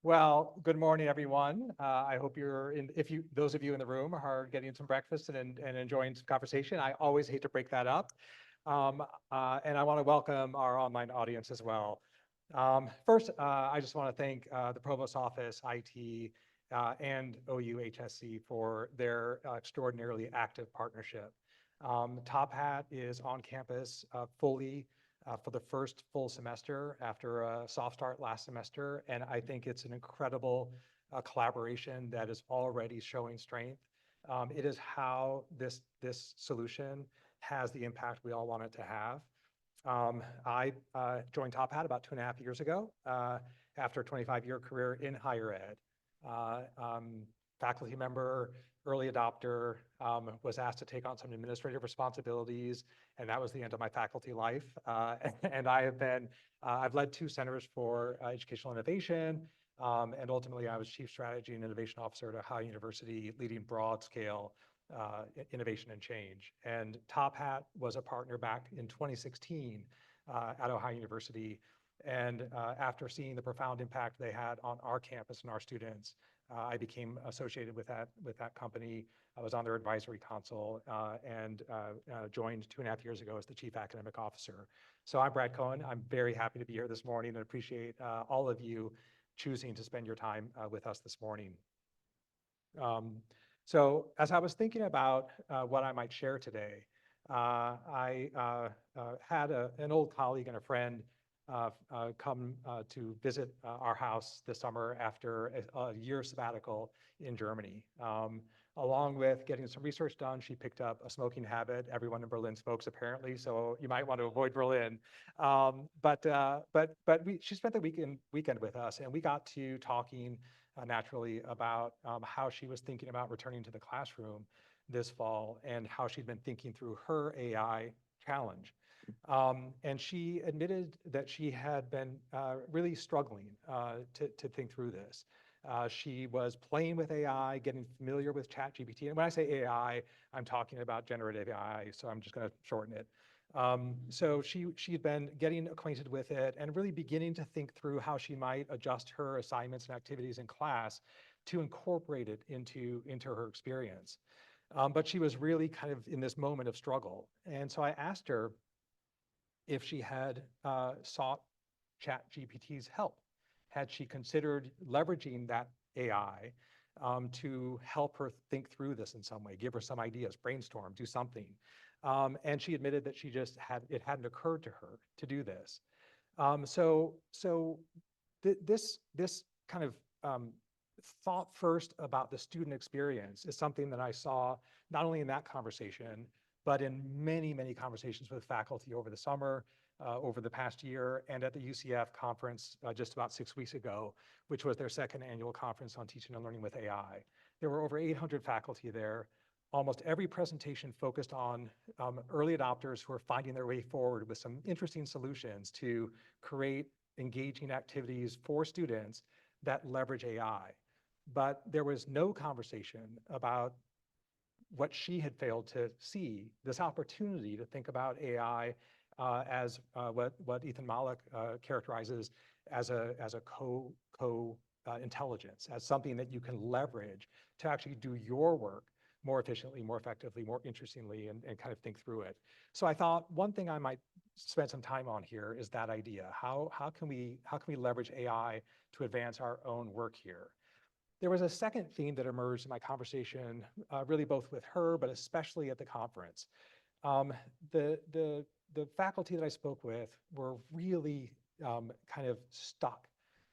Well, good morning, everyone. I hope those of you in the room are getting some breakfast and enjoying some conversation. I always hate to break that up. And I want to welcome our online audience as well. First, I just want to thank the Provost Office, IT, and OU-HSC for their extraordinarily active partnership. Top Hat is on campus fully for the first full semester after a soft start last semester. And I think it's an incredible collaboration that is already showing strength. It is how this solution has the impact we all want it to have. I joined Top Hat about 2.5 years ago after a 25-year career in higher ed. Faculty member, early adopter, was asked to take on some administrative responsibilities, and that was the end of my faculty life. And I've led 2 centers for educational innovation, and ultimately I was Chief Strategy and Innovation Officer at Ohio University, leading broad scale innovation and change. And Top Hat was a partner back in 2016 at Ohio University. And after seeing the profound impact they had on our campus and our students, I became associated with that company. I was on their advisory council and joined 2.5 years ago as the Chief Academic Officer. So I'm Brad Cohen. I'm very happy to be here this morning and appreciate all of you choosing to spend your time with us this morning. So as I was thinking about what I might share today, I had an old colleague and a friend come to visit our house this summer after a year sabbatical in Germany. Along with getting some research done, she picked up a smoking habit. Everyone in Berlin smokes apparently, so you might want to avoid Berlin. She spent the weekend with us, and we got to talking naturally about how she was thinking about returning to the classroom this fall and how she'd been thinking through her AI challenge. And she admitted that she had been really struggling to think through this. She was playing with AI, getting familiar with ChatGPT. And when I say AI, I'm talking about generative AI, so I'm just going to shorten it. So she'd been getting acquainted with it and really beginning to think through how she might adjust her assignments and activities in class to incorporate it into her experience. But she was really kind of in this moment of struggle. And so I asked her if she had sought ChatGPT's help. Had she considered leveraging that AI to help her think through this in some way, give her some ideas, brainstorm, do something? And she admitted that it hadn't occurred to her to do this. This kind of thought first about the student experience is something that I saw not only in that conversation, but in many, many conversations with faculty over the summer, over the past year, and at the UCF conference just about 6 weeks ago, which was their second annual conference on teaching and learning with AI. There were over 800 faculty there. Almost every presentation focused on early adopters who are finding their way forward with some interesting solutions to create engaging activities for students that leverage AI. But there was no conversation about what she had failed to see, this opportunity to think about AI as what Ethan Malik characterizes as a co-intelligence, as something that you can leverage to actually do your work more efficiently, more effectively, more interestingly, and kind of think through it. So I thought one thing I might spend some time on here is that idea. How can we leverage AI to advance our own work here? There was a second theme that emerged in my conversation, really both with her, but especially at the conference. The faculty that I spoke with were really kind of stuck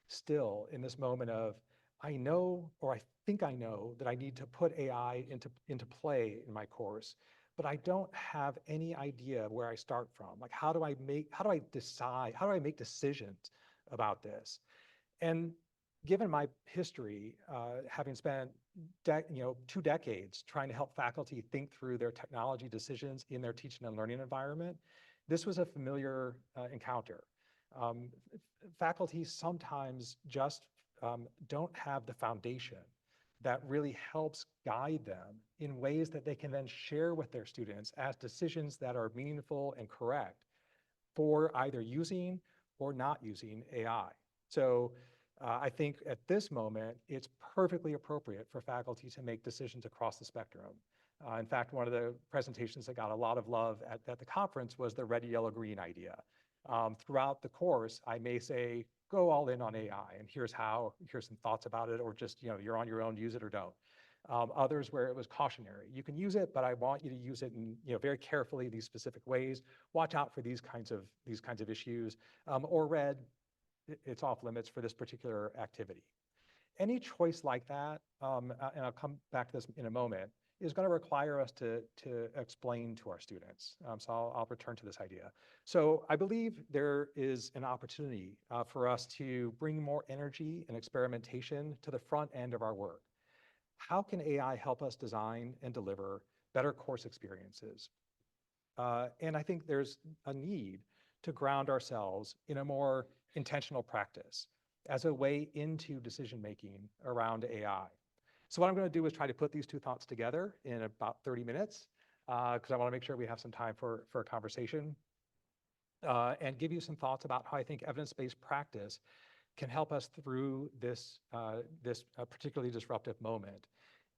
still in this moment of, I know, or I think I know that I need to put AI into play in my course, but I don't have any idea where I start from. Like, how do I make decisions about this? And given my history, having spent 2 decades trying to help faculty think through their technology decisions in their teaching and learning environment, this was a familiar encounter. Faculty sometimes just don't have the foundation that really helps guide them in ways that they can then share with their students as decisions that are meaningful and correct for either using or not using AI. So I think at this moment, it's perfectly appropriate for faculty to make decisions across the spectrum. In fact, one of the presentations that got a lot of love at the conference was the red, yellow, green idea. Throughout the course, I may say, go all in on AI, and here's some thoughts about it, or just, you're on your own, use it or don't. Others where it was cautionary. You can use it, but I want you to use it in, very carefully, these specific ways. Watch out for these kinds of issues. Or red, it's off limits for this particular activity. Any choice like that, and I'll come back to this in a moment, is going to require us to explain to our students. So I'll return to this idea. So I believe there is an opportunity for us to bring more energy and experimentation to the front end of our work. How can AI help us design and deliver better course experiences? And I think there's a need to ground ourselves in a more intentional practice as a way into decision-making around AI. So what I'm going to do is try to put these two thoughts together in about 30 minutes, because I want to make sure we have some time for a conversation, and give you some thoughts about how I think evidence-based practice can help us through this particularly disruptive moment,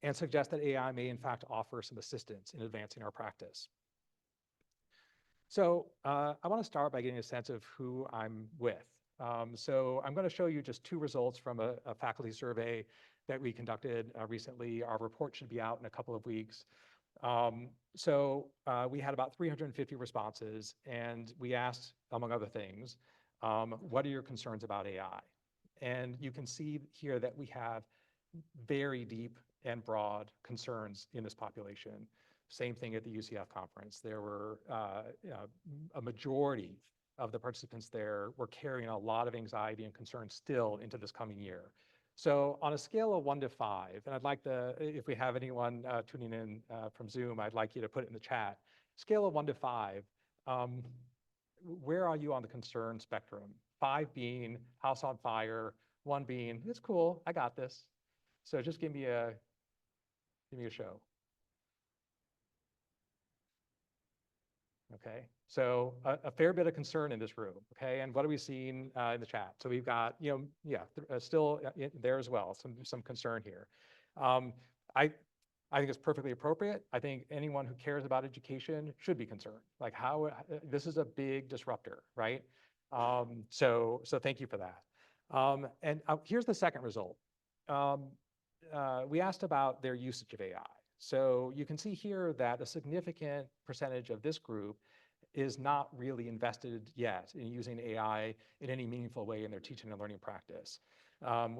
and suggest that AI may in fact offer some assistance in advancing our practice. So I want to start by getting a sense of who I'm with. So I'm going to show you just two results from a faculty survey that we conducted recently. Our report should be out in a couple of weeks. We had about 350 responses, and we asked, among other things, what are your concerns about AI? And you can see here that we have very deep and broad concerns in this population. Same thing at the UCF conference. There were a majority of the participants there were carrying a lot of anxiety and concern still into this coming year. So on a scale of 1 to 5, and I'd like if we have anyone tuning in from Zoom, I'd like you to put it in the chat. Scale of 1 to 5, where are you on the concern spectrum? 5 being house on fire, 1 being, it's cool, I got this. So just give me a show. Okay, so a fair bit of concern in this room. Okay, and what are we seeing in the chat? So we've got, still there as well, some concern here. I think it's perfectly appropriate. I think anyone who cares about education should be concerned. Like this is a big disruptor, right? So thank you for that. And here's the second result. We asked about their usage of AI. So you can see here that a significant percentage of this group is not really invested yet in using AI in any meaningful way in their teaching and learning practice.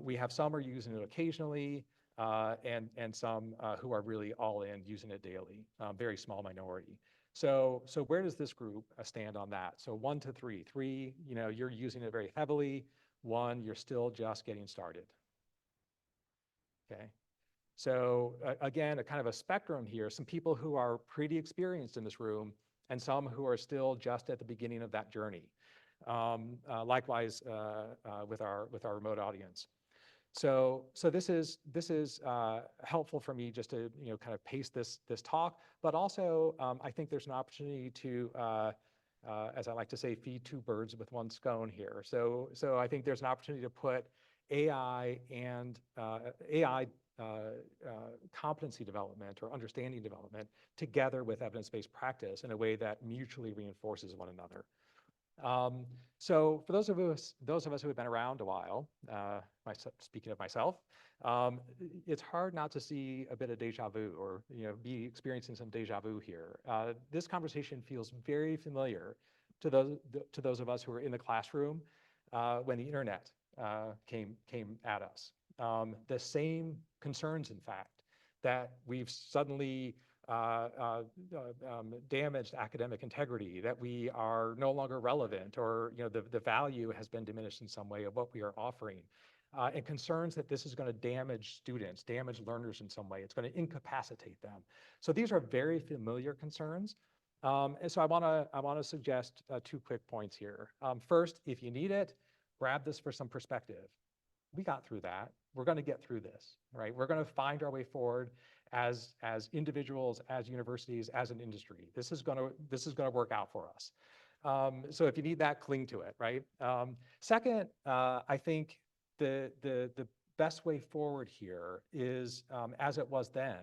We have some are using it occasionally, and some who are really all in using it daily, very small minority. So where does this group stand on that? So 1 to 3. 3, you're using it very heavily. 1, you're still just getting started. Okay. So again, a kind of a spectrum here, some people who are pretty experienced in this room and some who are still just at the beginning of that journey. Likewise with our remote audience. So this is helpful for me just to kind of pace this talk, but also I think there's an opportunity to, as I like to say, feed 2 birds with 1 scone here. So I think there's an opportunity to put AI and competency development or understanding development together with evidence-based practice in a way that mutually reinforces one another. So for those of us who have been around a while, speaking of myself, it's hard not to see a bit of deja vu or be experiencing some deja vu here. This conversation feels very familiar to those of us who were in the classroom when the internet came at us. The same concerns, in fact, that we've suddenly damaged academic integrity, that we are no longer relevant, or the value has been diminished in some way of what we are offering, and concerns that this is going to damage students, damage learners in some way. It's going to incapacitate them. So these are very familiar concerns. And so I want to suggest 2 quick points here. First, if you need it, grab this for some perspective. We got through that. We're going to get through this, right? We're going to find our way forward as individuals, as universities, as an industry. This is going to work out for us. So if you need that, cling to it, right? Second, I think the best way forward here is, as it was then,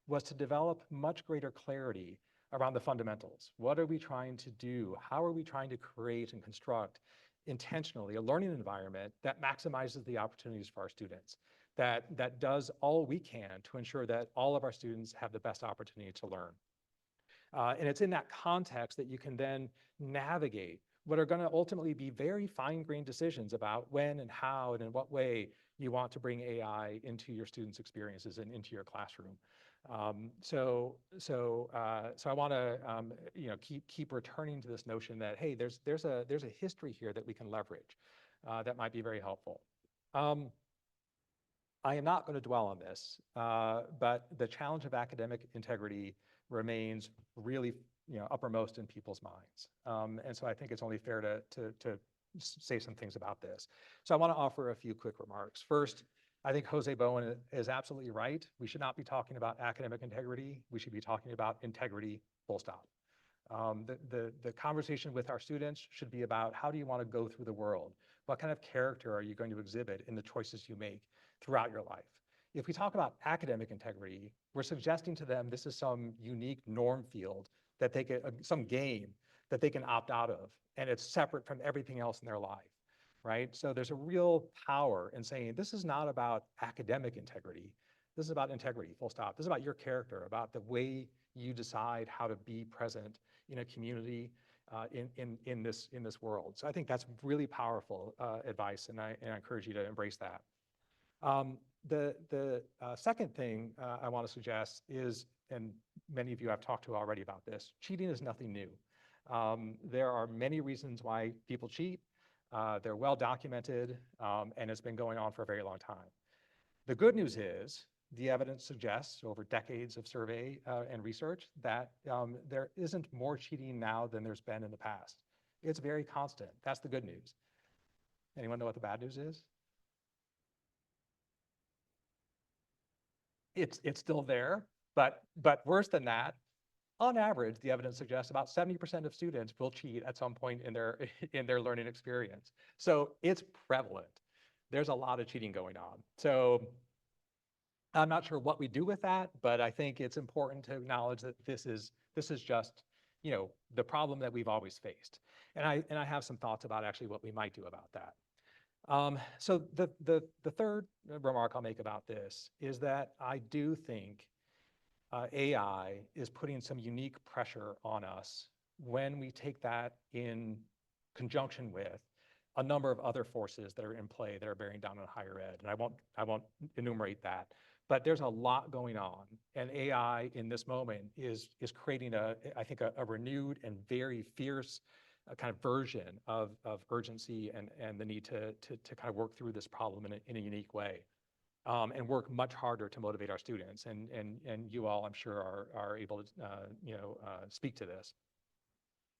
was to develop much greater clarity around the fundamentals. What are we trying to do? How are we trying to create and construct intentionally a learning environment that maximizes the opportunities for our students, that does all we can to ensure that all of our students have the best opportunity to learn. And it's in that context that you can then navigate what are going to ultimately be very fine-grained decisions about when and how and in what way you want to bring AI into your students' experiences and into your classroom. So I want to keep returning to this notion that, hey, there's a history here that we can leverage that might be very helpful. I am not going to dwell on this, but the challenge of academic integrity remains really uppermost in people's minds. And so I think it's only fair to say some things about this. So I want to offer a few quick remarks. First, I think Jose Bowen is absolutely right. We should not be talking about academic integrity. We should be talking about integrity, full stop. The conversation with our students should be about, how do you want to go through the world? What kind of character are you going to exhibit in the choices you make throughout your life? If we talk about academic integrity, we're suggesting to them this is some unique norm field that they can, some game that they can opt out of, and it's separate from everything else in their life, right? So there's a real power in saying, this is not about academic integrity. This is about integrity, full stop. This is about your character, about the way you decide how to be present in a community, in this world. So I think that's really powerful advice, and I encourage you to embrace that. The second thing I want to suggest is, and many of you I've talked to already about this, cheating is nothing new. There are many reasons why people cheat. They're well documented, and it's been going on for a very long time. The good news is, the evidence suggests over decades of survey and research that there isn't more cheating now than there's been in the past. It's very constant. That's the good news. Anyone know what the bad news is? It's still there, but worse than that, on average, the evidence suggests about 70% of students will cheat at some point in their learning experience. So it's prevalent. There's a lot of cheating going on. So I'm not sure what we do with that, but I think it's important to acknowledge that this is just, the problem that we've always faced. And I have some thoughts about actually what we might do about that. So the third remark I'll make about this is that I do think AI is putting some unique pressure on us when we take that in conjunction with a number of other forces that are in play that are bearing down on higher ed. And I won't enumerate that, but there's a lot going on, and AI in this moment is creating I think a renewed and very fierce kind of version of urgency and the need to kind of work through this problem in a unique way, and work much harder to motivate our students. And you all, I'm sure, are able to speak to this.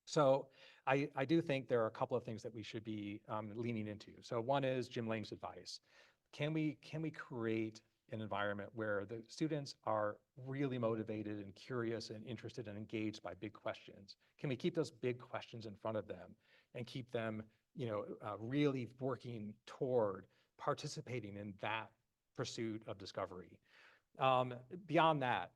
So I do think there are a couple of things that we should be leaning into. So one is Jim Lang's advice. Can we create an environment where the students are really motivated and curious and interested and engaged by big questions? Can we keep those big questions in front of them and keep them, really working toward participating in that pursuit of discovery? Beyond that,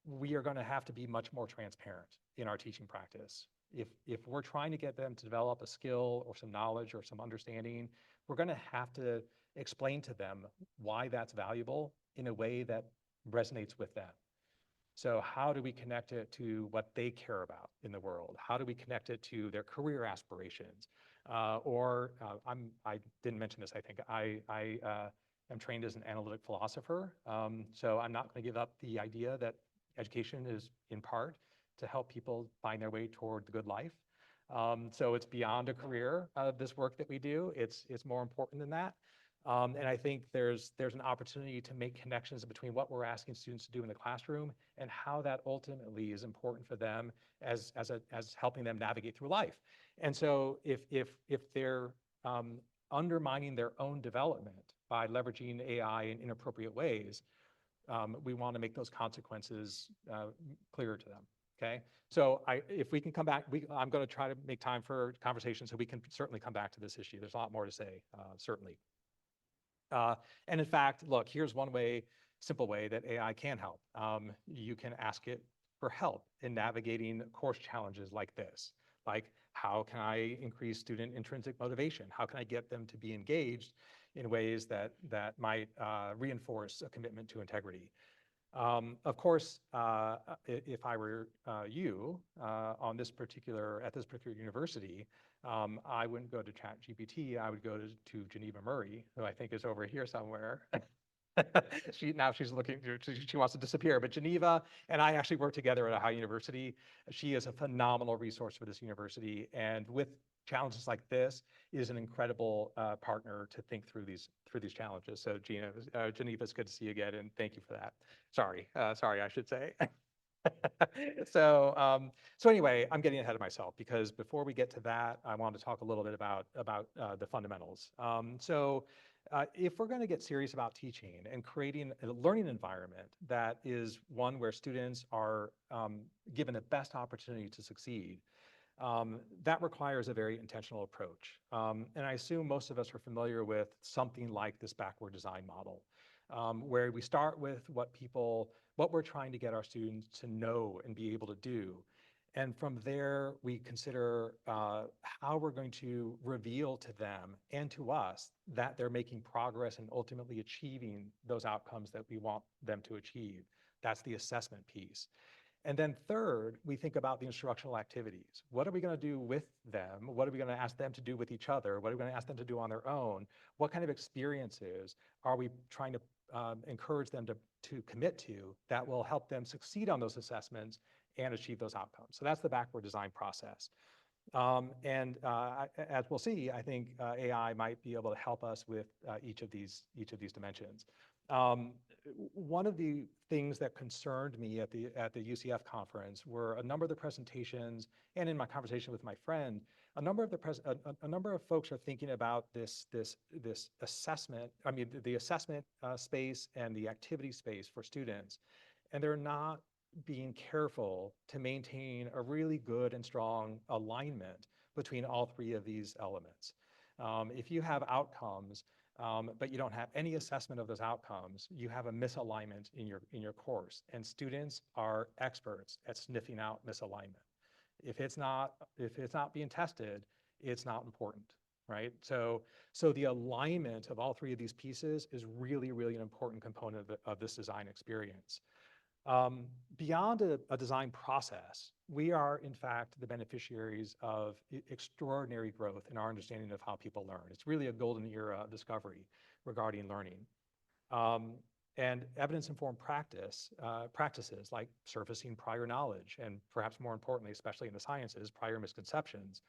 we are going to have to be much more transparent in our teaching practice. If we're trying to get them to develop a skill or some knowledge or some understanding, we're going to have to explain to them why that's valuable in a way that resonates with them. So how do we connect it to what they care about in the world? How do we connect it to their career aspirations? I didn't mention this, I think. I am trained as an analytic philosopher, so I'm not going to give up the idea that education is in part to help people find their way toward the good life. So it's beyond a career, this work that we do. It's more important than that. And I think there's an opportunity to make connections between what we're asking students to do in the classroom and how that ultimately is important for them as helping them navigate through life. And so if they're undermining their own development by leveraging AI in inappropriate ways, we want to make those consequences clearer to them. Okay, so if we can come back, I'm going to try to make time for conversation so we can certainly come back to this issue. There's a lot more to say, certainly. And in fact, look, here's one way, simple way that AI can help. You can ask it for help in navigating course challenges like this. Like, how can I increase student intrinsic motivation? How can I get them to be engaged in ways that might reinforce a commitment to integrity? Of course, if I were you at this particular university, I wouldn't go to ChatGPT. I would go to Geneva Murray, who I think is over here somewhere. She's looking, she wants to disappear, but Geneva and I actually work together at a high university. She is a phenomenal resource for this university, and with challenges like this, is an incredible partner to think through these challenges. So Geneva, it's good to see you again, and thank you for that. Sorry, I should say. So anyway, I'm getting ahead of myself, because before we get to that, I want to talk a little bit about the fundamentals. If we're going to get serious about teaching and creating a learning environment that is one where students are given the best opportunity to succeed, that requires a very intentional approach. And I assume most of us are familiar with something like this backward design model, where we start with what we're trying to get our students to know and be able to do. And from there, we consider how we're going to reveal to them and to us that they're making progress and ultimately achieving those outcomes that we want them to achieve. That's the assessment piece. And then third, we think about the instructional activities. What are we going to do with them? What are we going to ask them to do with each other? What are we going to ask them to do on their own? What kind of experiences are we trying to encourage them to commit to that will help them succeed on those assessments and achieve those outcomes? So that's the backward design process. As we'll see, I think AI might be able to help us with each of these dimensions. One of the things that concerned me at the UCF conference were a number of the presentations, and in my conversation with my friend, a number of folks are thinking about this assessment. I mean, the assessment space and the activity space for students, and they're not being careful to maintain a really good and strong alignment between all three of these elements. If you have outcomes, but you don't have any assessment of those outcomes, you have a misalignment in your course, and students are experts at sniffing out misalignment. If it's not being tested, it's not important, right? So the alignment of all three of these pieces is really, really an important component of this design experience. Beyond a design process, we are in fact the beneficiaries of extraordinary growth in our understanding of how people learn. It's really a golden era of discovery regarding learning. And evidence-informed practices like surfacing prior knowledge, and perhaps more importantly, especially in the sciences, prior misconceptions,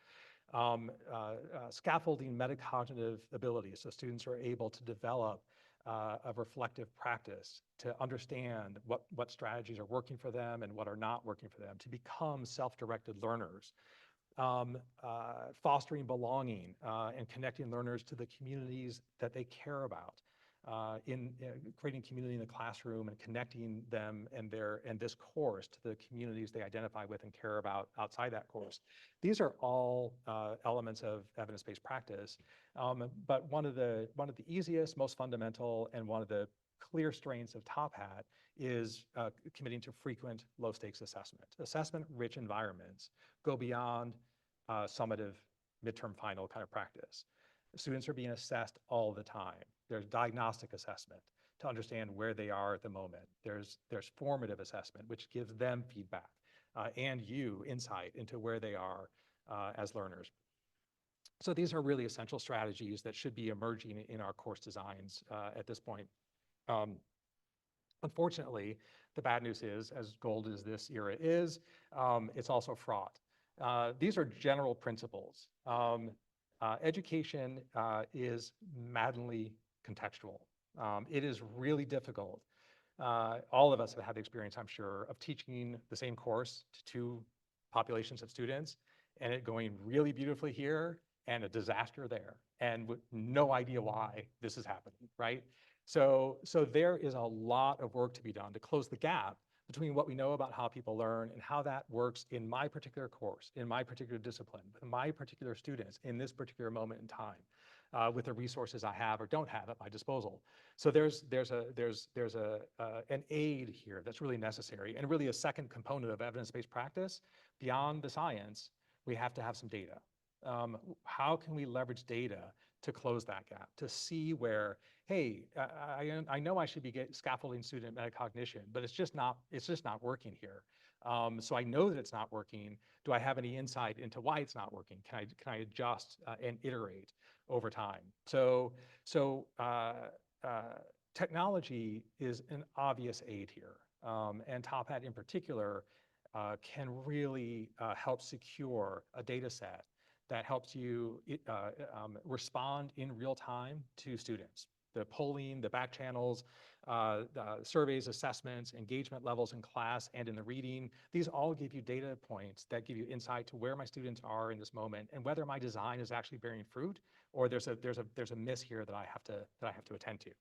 scaffolding metacognitive abilities so students are able to develop a reflective practice to understand what strategies are working for them and what are not working for them, to become self-directed learners, fostering belonging and connecting learners to the communities that they care about, creating community in the classroom and connecting them and this course to the communities they identify with and care about outside that course. These are all elements of evidence-based practice, but one of the easiest, most fundamental, and one of the clear strengths of Top Hat is committing to frequent low-stakes assessment. Assessment-rich environments go beyond summative midterm final kind of practice. Students are being assessed all the time. There's diagnostic assessment to understand where they are at the moment. There's formative assessment, which gives them feedback and you insight into where they are as learners. So these are really essential strategies that should be emerging in our course designs at this point. Unfortunately, the bad news is, as gold as this era is, it's also fraught. These are general principles. Education is maddeningly contextual. It is really difficult. All of us have had the experience, I'm sure, of teaching the same course to two populations of students, and it going really beautifully here and a disaster there, and with no idea why this is happening, right? So there is a lot of work to be done to close the gap between what we know about how people learn and how that works in my particular course, in my particular discipline, with my particular students in this particular moment in time. with the resources I have or don't have at my disposal. So there's an aid here that's really necessary, and really a second component of evidence-based practice beyond the science. We have to have some data. How can we leverage data to close that gap, to see where, hey, I know I should be scaffolding student metacognition, but it's just not working here. So I know that it's not working. Do I have any insight into why it's not working? Can I adjust and iterate over time? So technology is an obvious aid here, and Top Hat in particular can really help secure a data set that helps you respond in real time to students. The polling, the back channels, surveys, assessments, engagement levels in class and in the reading, these all give you data points that give you insight to where my students are in this moment and whether my design is actually bearing fruit or there's a miss here that I have to attend to.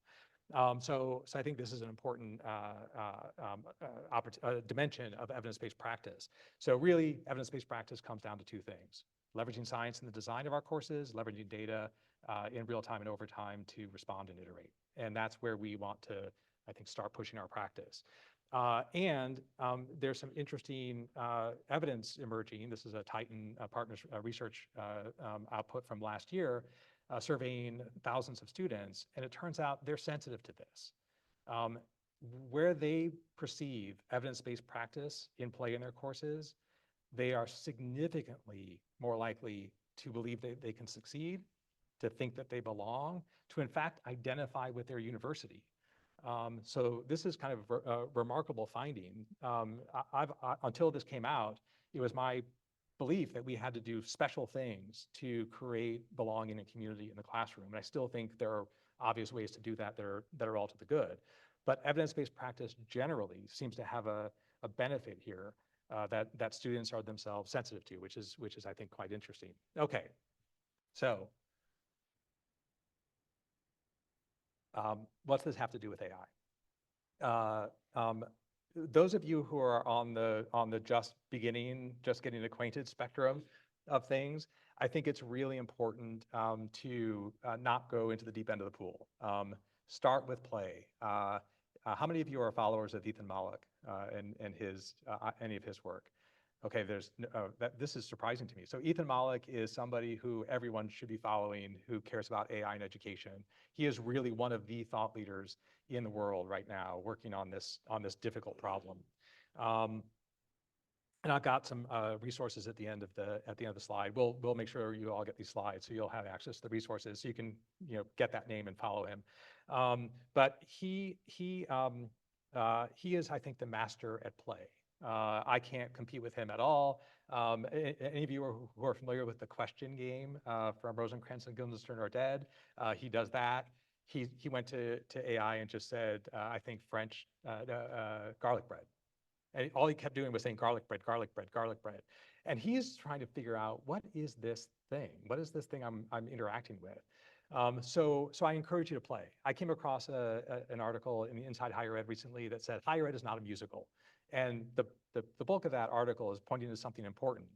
So I think this is an important dimension of evidence-based practice. So really, evidence-based practice comes down to two things: leveraging science in the design of our courses, leveraging data in real time and over time to respond and iterate. And that's where we want to, I think, start pushing our practice. And there's some interesting evidence emerging. This is a Titan Partners research output from last year, surveying thousands of students, and it turns out they're sensitive to this. Where they perceive evidence-based practice in play in their courses, they are significantly more likely to believe that they can succeed, to think that they belong, to in fact identify with their university. So this is kind of a remarkable finding. Until this came out, it was my belief that we had to do special things to create belonging and community in the classroom. And I still think there are obvious ways to do that that are all to the good. But evidence-based practice generally seems to have a benefit here that students are themselves sensitive to, which is I think quite interesting. Okay, so what does this have to do with AI? Those of you who are on the just getting acquainted spectrum of things, I think it's really important to not go into the deep end of the pool. Start with play. How many of you are followers of Ethan Malik and his any of his work? Okay, this is surprising to me. So Ethan Malik is somebody who everyone should be following who cares about AI in education. He is really one of the thought leaders in the world right now working on this difficult problem. And I've got some resources at the end of the slide. We'll make sure you all get these slides so you'll have access to the resources so you can get that name and follow him. But he is, I think, the master at play. I can't compete with him at all. Any of you who are familiar with the question game from Rosencrantz and Guildenstern are dead, he does that. He went to AI and just said, I think French garlic bread. And all he kept doing was saying garlic bread, garlic bread, garlic bread. And he's trying to figure out, what is this thing? What is this thing I'm interacting with? So I encourage you to play. I came across an article in Inside Higher Ed recently that said higher ed is not a musical. And the bulk of that article is pointing to something important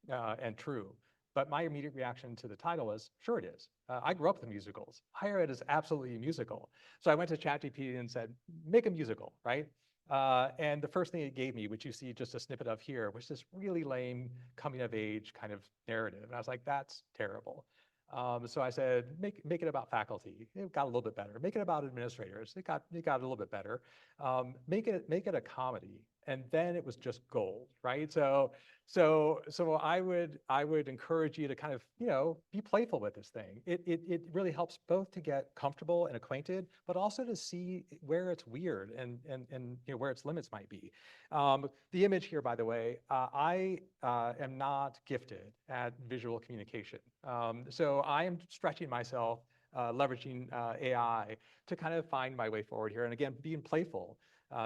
and true. But my immediate reaction to the title was, sure it is. I grew up with musicals. Higher ed is absolutely a musical. So I went to ChatGPT and said, make a musical, right? And the first thing it gave me, which you see just a snippet of here, was this really lame coming of age kind of narrative. And I was like, that's terrible. So I said, make it about faculty. It got a little bit better. Make it about administrators. It got a little bit better. Make it a comedy. And then it was just gold, right? So I would encourage you to kind of, be playful with this thing. It really helps both to get comfortable and acquainted, but also to see where it's weird and where its limits might be. The image here, by the way, I am not gifted at visual communication. So I am stretching myself, leveraging AI to kind of find my way forward here. And again, being playful.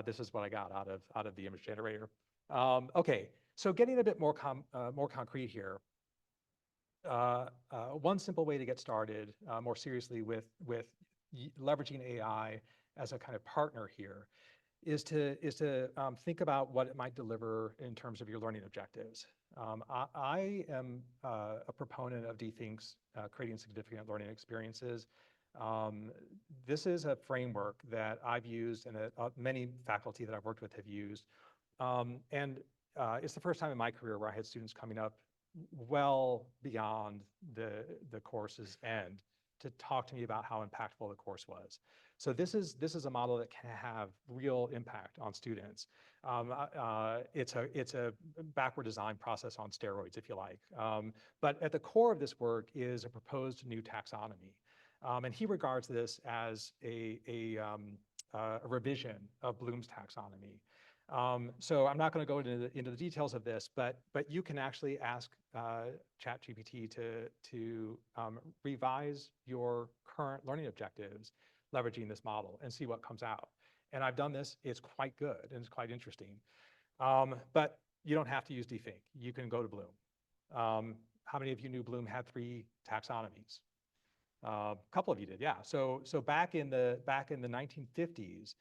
This is what I got out of the image generator. Okay, so getting a bit more concrete here. One simple way to get started more seriously with leveraging AI as a kind of partner here is to think about what it might deliver in terms of your learning objectives. I am a proponent of DThink's creating significant learning experiences. Um, this is a framework that I've used and that many faculty that I've worked with have used. And it's the first time in my career where I had students coming up well beyond the course's end to talk to me about how impactful the course was. So this is a model that can have real impact on students. It's a backward design process on steroids, if you like. But at the core of this work is a proposed new taxonomy. And he regards this as a revision of Bloom's taxonomy. So I'm not going to go into the details of this, but you can actually ask ChatGPT to revise your current learning objectives leveraging this model and see what comes out. And I've done this. It's quite good and it's quite interesting. But you don't have to use DThink. You can go to Bloom. How many of you knew Bloom had 3 taxonomies? A couple of you did, yeah. So back in the 1950s,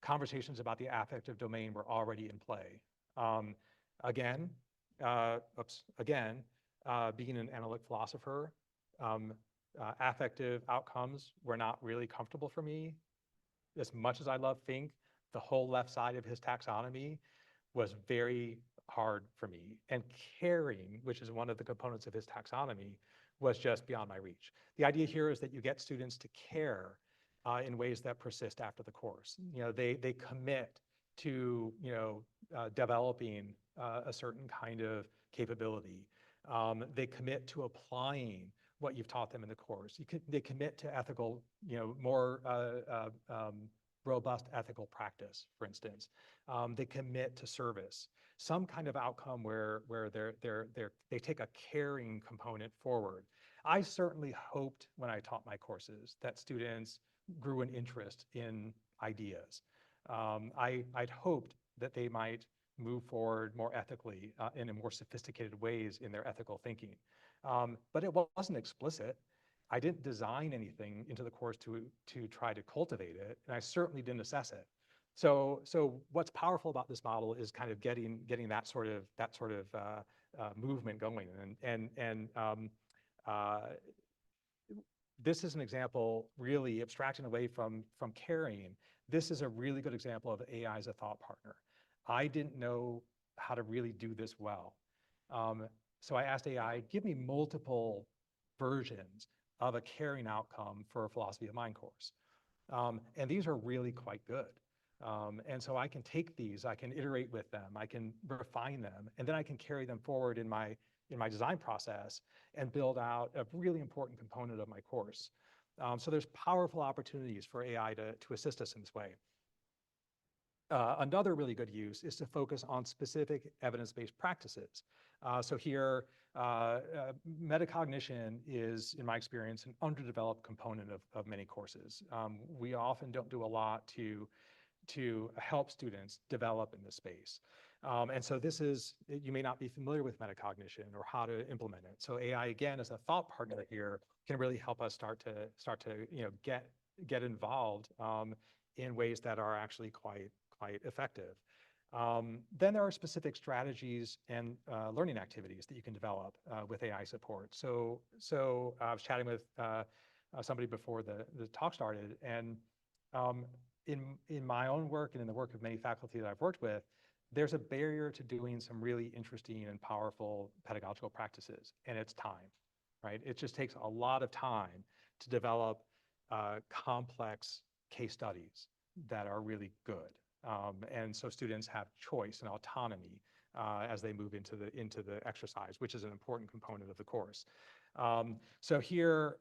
conversations about the affective domain were already in play. Again, being an analytic philosopher, affective outcomes were not really comfortable for me. As much as I love Fink, the whole left side of his taxonomy was very hard for me. And caring, which is one of the components of his taxonomy, was just beyond my reach. The idea here is that you get students to care in ways that persist after the course. They commit to developing a certain kind of capability. They commit to applying what you've taught them in the course. They commit to ethical, more robust ethical practice, for instance. They commit to service, some kind of outcome where they take a caring component forward. I certainly hoped when I taught my courses that students grew an interest in ideas. I'd hoped that they might move forward more ethically and in more sophisticated ways in their ethical thinking. But it wasn't explicit. I didn't design anything into the course to try to cultivate it, and I certainly didn't assess it. So what's powerful about this model is kind of getting that sort of movement going, and this is an example, really abstracting away from caring. This is a really good example of AI as a thought partner. I didn't know how to really do this well. So I asked AI, give me multiple versions of a caring outcome for a philosophy of mind course. And these are really quite good. And so I can take these, I can iterate with them, I can refine them, and then I can carry them forward in my design process and build out a really important component of my course. So there's powerful opportunities for AI to assist us in this way. Another really good use is to focus on specific evidence-based practices. So here, metacognition is, in my experience, an underdeveloped component of many courses. We often don't do a lot to help students develop in this space. And so you may not be familiar with metacognition or how to implement it. So AI, again, as a thought partner here, can really help us start to get involved in ways that are actually quite effective. Then there are specific strategies and learning activities that you can develop with AI support. So I was chatting with somebody before the talk started, and in my own work and in the work of many faculty that I've worked with, there's a barrier to doing some really interesting and powerful pedagogical practices, and it's time, right? It just takes a lot of time to develop complex case studies that are really good. And so students have choice and autonomy as they move into the exercise, which is an important component of the course. So here,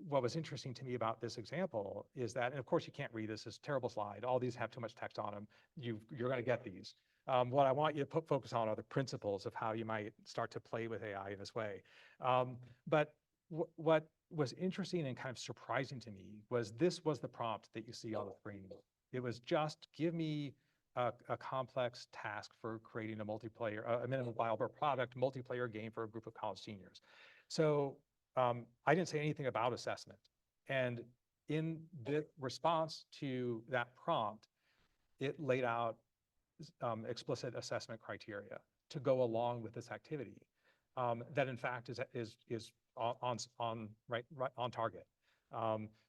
what was interesting to me about this example is that, and of course you can't read this, it's a terrible slide. All these have too much text on them. You're going to get these. What I want you to focus on are the principles of how you might start to play with AI in this way. But what was interesting and kind of surprising to me was this was the prompt that you see on the screen. It was just give me a complex task for creating a minimum viable product multiplayer game for a group of college seniors. So I didn't say anything about assessment. And in the response to that prompt, it laid out explicit assessment criteria. to go along with this activity that in fact is right on target.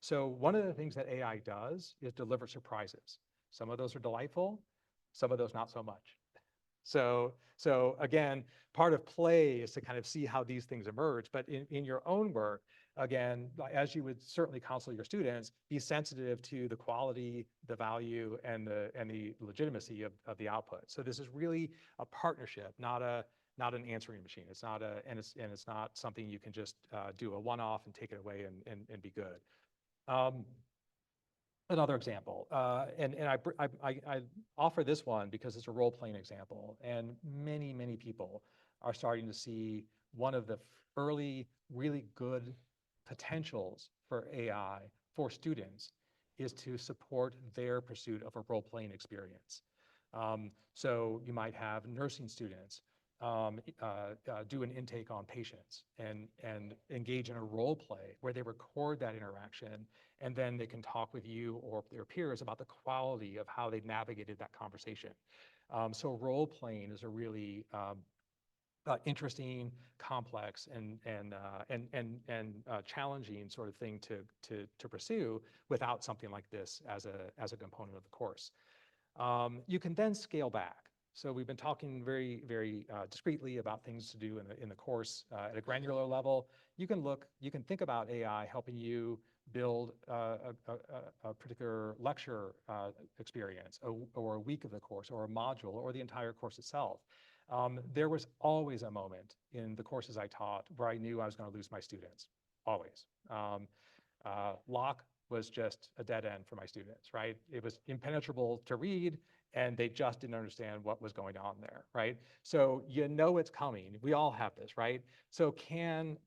So one of the things that AI does is deliver surprises. Some of those are delightful, some of those not so much. So again, part of play is to kind of see how these things emerge, but in your own work, again, as you would certainly counsel your students, be sensitive to the quality, the value, and the legitimacy of the output. So this is really a partnership, not an answering machine. It's not it's not something you can just do a one-off and take it away and be good. Another example, and I offer this one because it's a role-playing example, and many people are starting to see one of the early really good potentials for AI for students is to support their pursuit of a role-playing experience. So you might have nursing students do an intake on patients and engage in a role play where they record that interaction, and then they can talk with you or their peers about the quality of how they navigated that conversation. So role playing is a really interesting, complex, and challenging sort of thing to pursue without something like this as a component of the course. You can then scale back. So we've been talking very discreetly about things to do in the course at a granular level. You can think about AI helping you build a particular lecture experience, or a week of the course, or a module, or the entire course itself. There was always a moment in the courses I taught where I knew I was going to lose my students, always. Locke was just a dead end for my students, right? It was impenetrable to read, and they just didn't understand what was going on there, right? So you know it's coming. We all have this, right? So can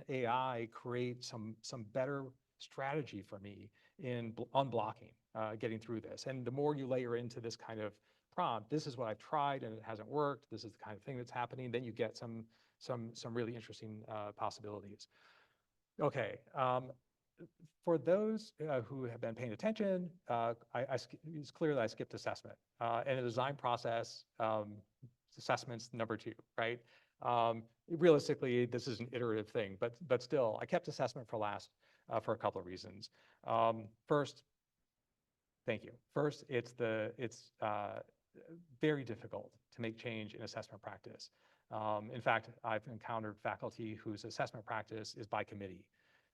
AI create some better strategy for me in unblocking, getting through this? And the more you layer into this kind of prompt, this is what I've tried and it hasn't worked, this is the kind of thing that's happening, then you get some really interesting possibilities. Okay. For those who have been paying attention, it's clear that I skipped assessment. And the design process, assessment's number 2, right? Realistically, this is an iterative thing, but still, I kept assessment for last for a couple of reasons. First, thank you. First, it's very difficult to make change in assessment practice. In fact, I've encountered faculty whose assessment practice is by committee.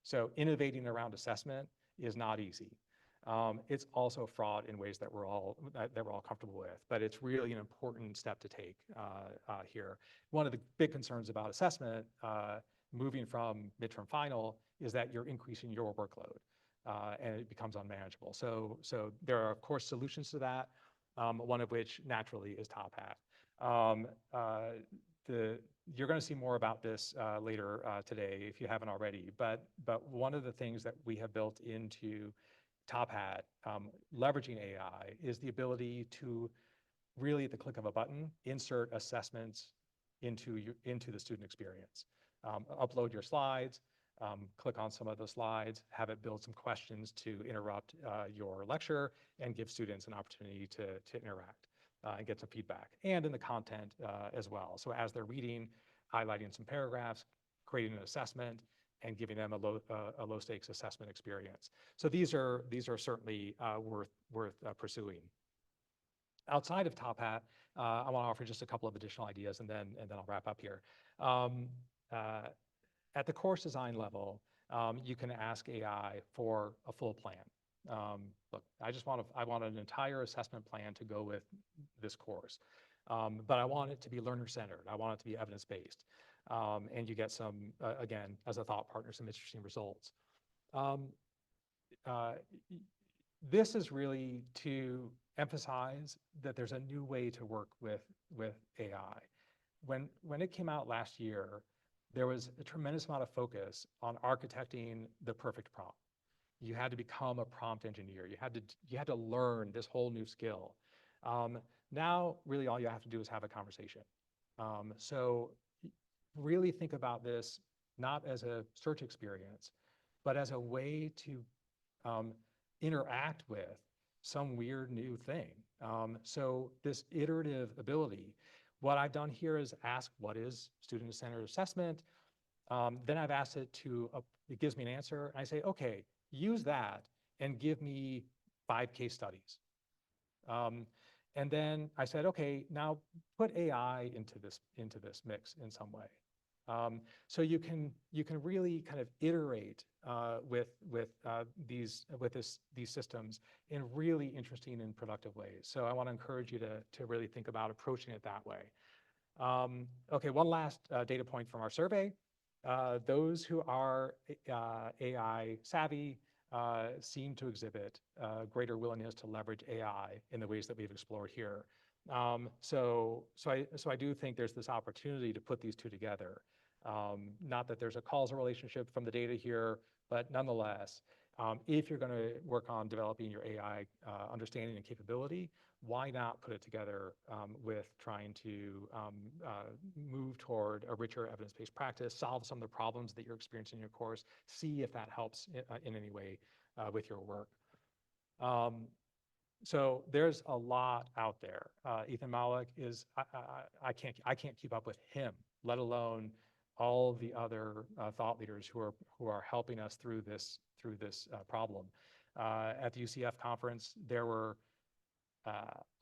So innovating around assessment is not easy. It's also fraught in ways that we're all comfortable with, but it's really an important step to take here. One of the big concerns about assessment, moving from midterm final, is that you're increasing your workload, and it becomes unmanageable. So there are, of course, solutions to that. One of which naturally is Top Hat. You're going to see more about this later today if you haven't already, but one of the things that we have built into Top Hat, leveraging AI, is the ability to really, at the click of a button, insert assessments into the student experience. Upload your slides, click on some of the slides, have it build some questions to interrupt your lecture, and give students an opportunity to interact and get some feedback, and in the content as well. So as they're reading, highlighting some paragraphs, creating an assessment, and giving them a low stakes assessment experience. So these are certainly worth pursuing. Outside of Top Hat, I want to offer just a couple of additional ideas, and then I'll wrap up here. At the course design level, you can ask AI for a full plan. Look, I want an entire assessment plan to go with this course, but I want it to be learner-centered. I want it to be evidence-based, and you get some, again, as a thought partner, some interesting results. This is really to emphasize that there's a new way to work with AI. When it came out last year, there was a tremendous amount of focus on architecting the perfect prompt. You had to become a prompt engineer. You had to learn this whole new skill. Now, really, all you have to do is have a conversation. So really think about this not as a search experience, but as a way to interact with some weird new thing. So this iterative ability, What I've done here is ask, what is student-centered assessment? Then I've asked it to, it gives me an answer. And I say, okay, use that and give me 5 case studies. And then I said, okay, now put AI into this mix in some way. So you can really kind of iterate with these systems in really interesting and productive ways. So I want to encourage you to really think about approaching it that way. Okay, one last data point from our survey. Those who are AI savvy seem to exhibit greater willingness to leverage AI in the ways that we've explored here. So I do think there's this opportunity to put these two together. Not that there's a causal relationship from the data here, but nonetheless, if you're going to work on developing your AI understanding and capability, why not put it together with trying to move toward a richer evidence-based practice, solve some of the problems that you're experiencing in your course, see if that helps in any way with your work. So there's a lot out there. Ethan Malik is, I can't keep up with him, let alone all the other thought leaders who are helping us through this problem. At the UCF conference, there were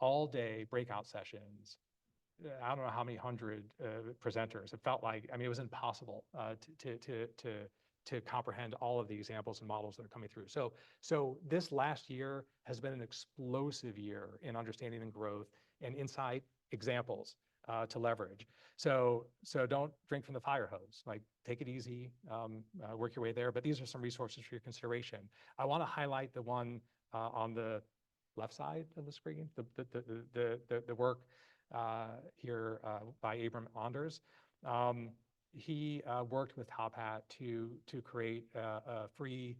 all-day breakout sessions. I don't know how many hundred presenters. It felt like, I mean, it was impossible to comprehend all of the examples and models that are coming through. So this last year has been an explosive year in understanding and growth and insight examples to leverage. So don't drink from the fire hose. Like, take it easy, work your way there. But these are some resources for your consideration. I want to highlight the one on the left side of the screen, the work here by Abram Anders. He worked with Top Hat to create a free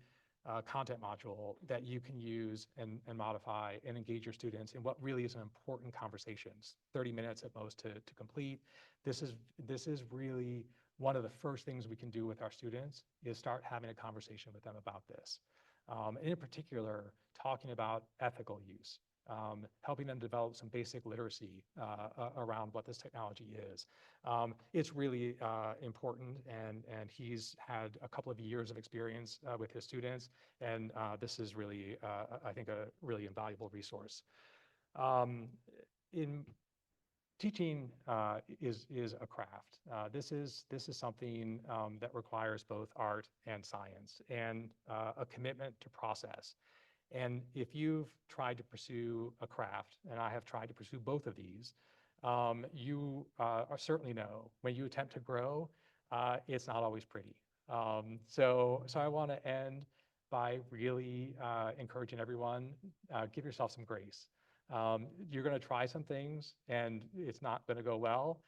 content module that you can use and modify and engage your students in what really is an important conversations, 30 minutes at most to complete. This is really one of the first things we can do with our students is start having a conversation with them about this. And in particular, talking about ethical use, helping them develop some basic literacy around what this technology is. It's really important, and he's had a couple of years of experience with his students, and this is really, I think, a really invaluable resource. In teaching is a craft. This is something that requires both art and science, and a commitment to process. And if you've tried to pursue a craft, and I have tried to pursue both of these, you certainly know when you attempt to grow, it's not always pretty. So I want to end by really encouraging everyone, give yourself some grace. You're going to try some things, and it's not going to go well,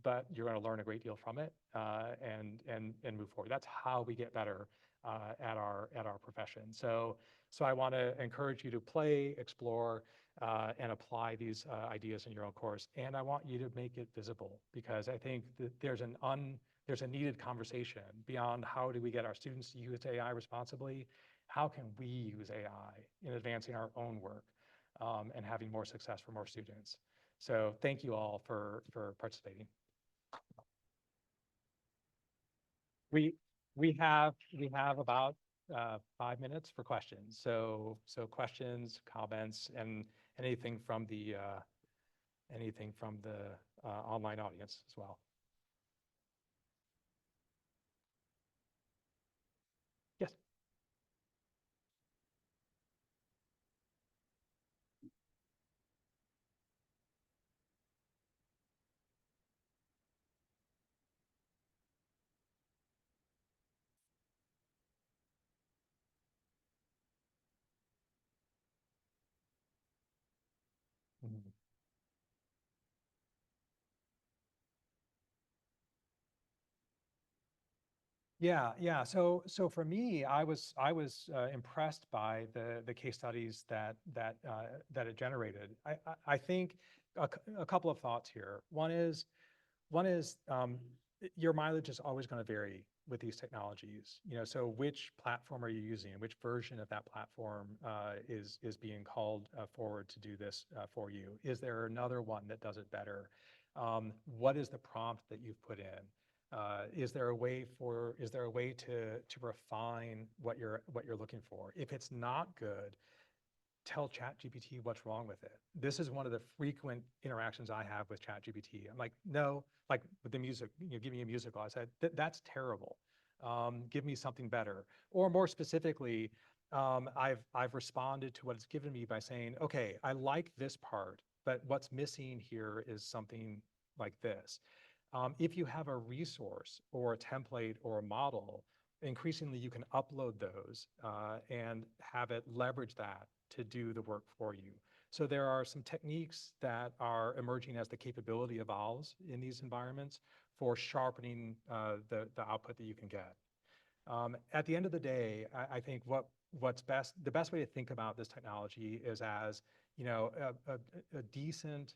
but you're going to learn a great deal from it and move forward. That's how we get better at our profession. So I want to encourage you to play, explore, and apply these ideas in your own course. And I want you to make it visible, because I think that there's a needed conversation beyond how do we get our students to use AI responsibly. How can we use AI in advancing our own work and having more success for more students? So thank you all for participating. We have about 5 minutes for questions. So questions, comments, and anything from the online audience as well. Yes. Mhm. Yeah. So for me, I was impressed by the case studies that it generated. I think a couple of thoughts here. One is your mileage is always going to vary with these technologies. So which platform are you using? Which version of that platform is being called forward to do this for you? Is there another one that does it better? What is the prompt that you've put in? Is there a way to refine what you're looking for? If it's not good, tell ChatGPT what's wrong with it. This is one of the frequent interactions I have with ChatGPT. I'm like, no, like with the music, give me a musical. I said, that's terrible. Give me something better. Or more specifically, I've responded to what it's given me by saying, okay, I like this part, but what's missing here is something like this. If you have a resource or a template or a model, increasingly you can upload those and have it leverage that to do the work for you. So there are some techniques that are emerging as the capability evolves in these environments for sharpening the output that you can get. At the end of the day, I think the best way to think about this technology is as, a decent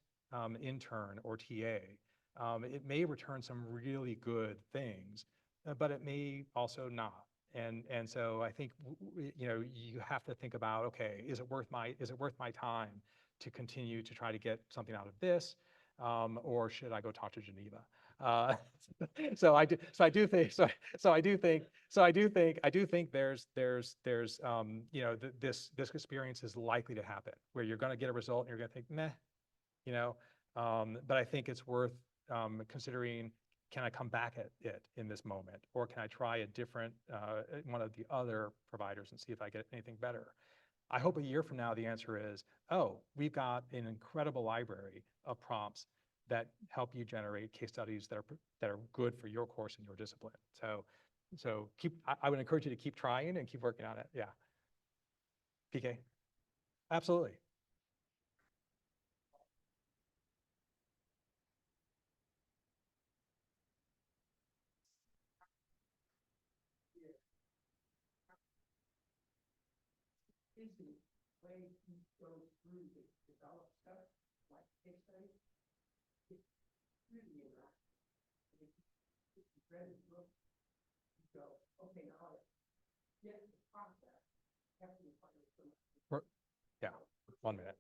intern or TA. It may return some really good things, but it may also not. And so I think you have to think about, okay, is it worth my time to continue to try to get something out of this, or should I go talk to Geneva? Uh, I do think this experience is likely to happen where you're going to get a result and you're going to think, meh, you know. But I think it's worth considering, can I come back at it in this moment? Or can I try a different, one of the other providers and see if I get anything better? I hope a year from now, the answer is, oh, we've got an incredible library of prompts that help you generate case studies that are good for your course and your discipline. So I would encourage you to keep trying and keep working on it. Yeah. PK? Absolutely. Yeah, 1 minute.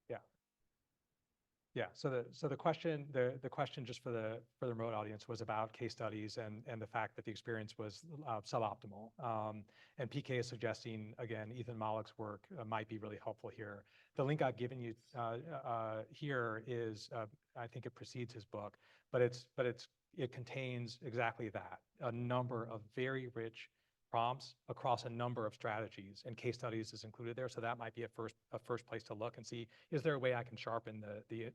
Yeah. Yeah. So the question just for the remote audience was about case studies and the fact that the experience was suboptimal. And PK is suggesting, again, Ethan Malick's work might be really helpful here. The link I've given you here is, I think it precedes his book, but it contains exactly that, a number of very rich prompts across a number of strategies, and case studies is included there. So that might be a first place to look and see, is there a way I can sharpen the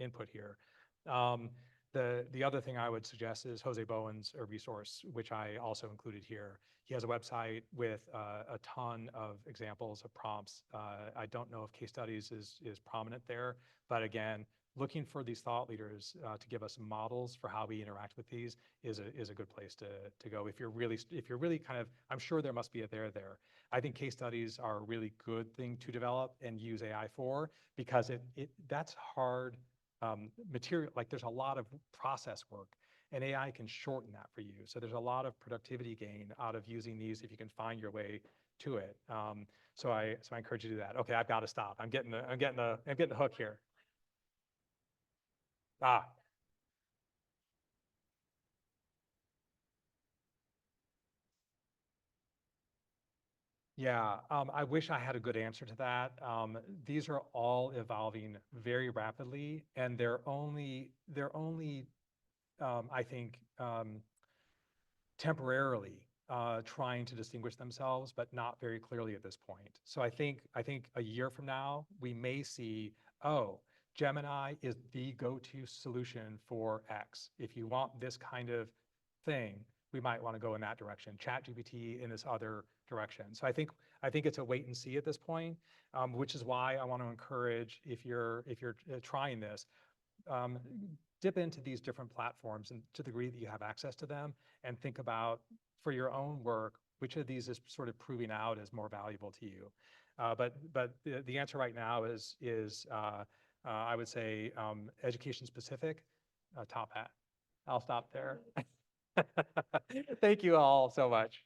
input here? The other thing I would suggest is Jose Bowen's resource, which I also included here. He has a website with a ton of examples of prompts. I don't know if case studies is prominent there, but again, looking for these thought leaders to give us models for how we interact with these is a good place to go. If you're really kind of, I'm sure there must be a there. I think case studies are a really good thing to develop and use AI for, because that's hard material. Like, there's a lot of process work, and AI can shorten that for you. So there's a lot of productivity gain out of using these if you can find your way to it. So I encourage you to do that. Okay, I've got to stop. I'm getting the hook here. Ah, yeah, I wish I had a good answer to that. These are all evolving very rapidly, and they're only I think, temporarily trying to distinguish themselves, but not very clearly at this point. So I think a year from now, we may see, oh, Gemini is the go-to solution for X. If you want this kind of thing, we might want to go in that direction. ChatGPT in this other direction. So I think it's a wait and see at this point, which is why I want to encourage, if you're trying this, um, dip into these different platforms and to the degree that you have access to them, and think about for your own work, which of these is sort of proving out as more valuable to you. But the answer right now is I would say education specific, top hat. I'll stop there. Thank you all so much.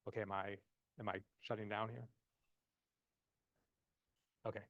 Okay, am I shutting down here? Okay.